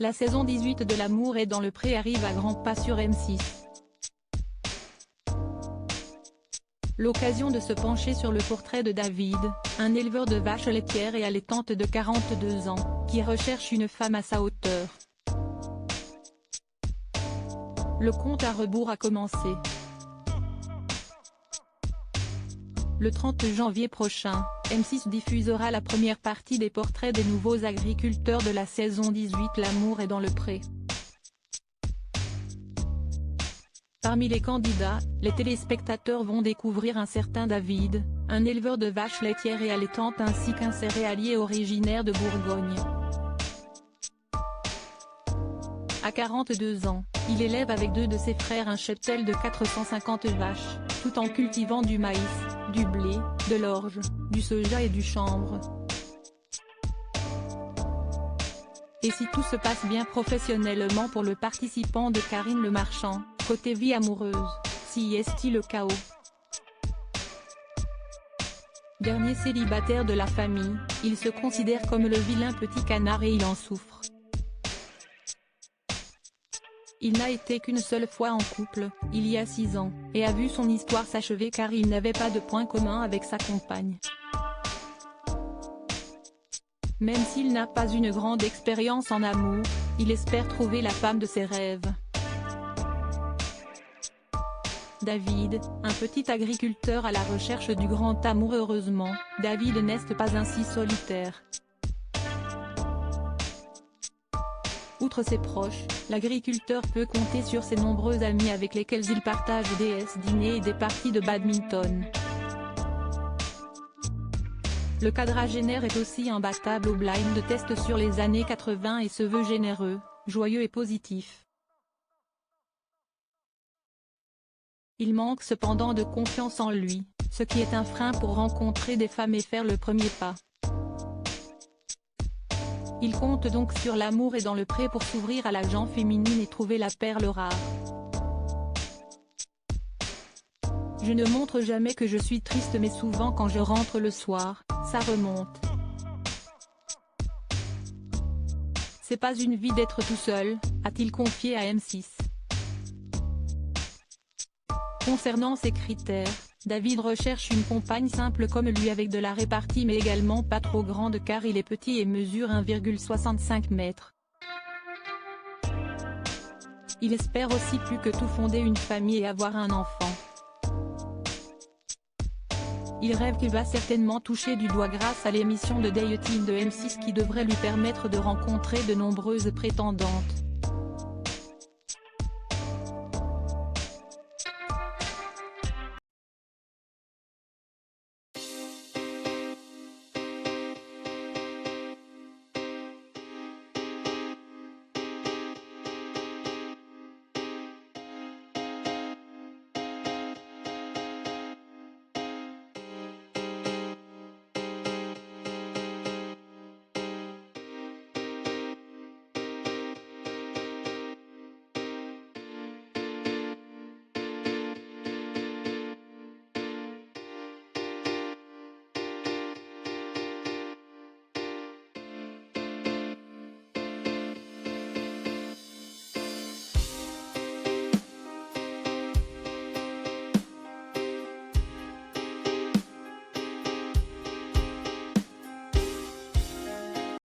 La saison 18 de L'amour est dans le pré arrive à grands pas sur M6. L'occasion de se pencher sur le portrait de David, un éleveur de vaches laitières et allaitantes de 42 ans, qui recherche une femme à sa hauteur. Le compte à rebours a commencé. Le 30 janvier prochain, M6 diffusera la première partie des portraits des nouveaux agriculteurs de la saison 18 L'amour est dans le pré. Parmi les candidats, les téléspectateurs vont découvrir un certain David, un éleveur de vaches laitières et allaitantes ainsi qu'un céréalier originaire de Bourgogne. À 42 ans, il élève avec deux de ses frères un cheptel de 450 vaches, tout en cultivant du maïs, du blé, de l'orge, du soja et du chanvre. Et si tout se passe bien professionnellement pour le participant de Karine Le Marchand, côté vie amoureuse, si est-il le chaos? Dernier célibataire de la famille, il se considère comme le vilain petit canard et il en souffre. Il n'a été qu'une seule fois en couple, il y a 6 ans, et a vu son histoire s'achever car il n'avait pas de point commun avec sa compagne. Même s'il n'a pas une grande expérience en amour, il espère trouver la femme de ses rêves. David, un petit agriculteur à la recherche du grand amour. Heureusement, David n'est pas ainsi solitaire. Outre ses proches, l'agriculteur peut compter sur ses nombreux amis avec lesquels il partage des dîners et des parties de badminton. Le quadragénaire est aussi imbattable au blind test sur les années 80 et se veut généreux, joyeux et positif. Il manque cependant de confiance en lui, ce qui est un frein pour rencontrer des femmes et faire le premier pas. Il compte donc sur L'amour est dans le pré pour s'ouvrir à la gent féminine et trouver la perle rare. Je ne montre jamais que je suis triste mais souvent quand je rentre le soir, ça remonte. C'est pas une vie d'être tout seul, a-t-il confié à M6. Concernant ses critères, David recherche une compagne simple comme lui avec de la répartie mais également pas trop grande car il est petit et mesure 1,65 m. Il espère aussi plus que tout fonder une famille et avoir un enfant. Il rêve qu'il va certainement toucher du doigt grâce à l'émission de dating de M6 qui devrait lui permettre de rencontrer de nombreuses prétendantes.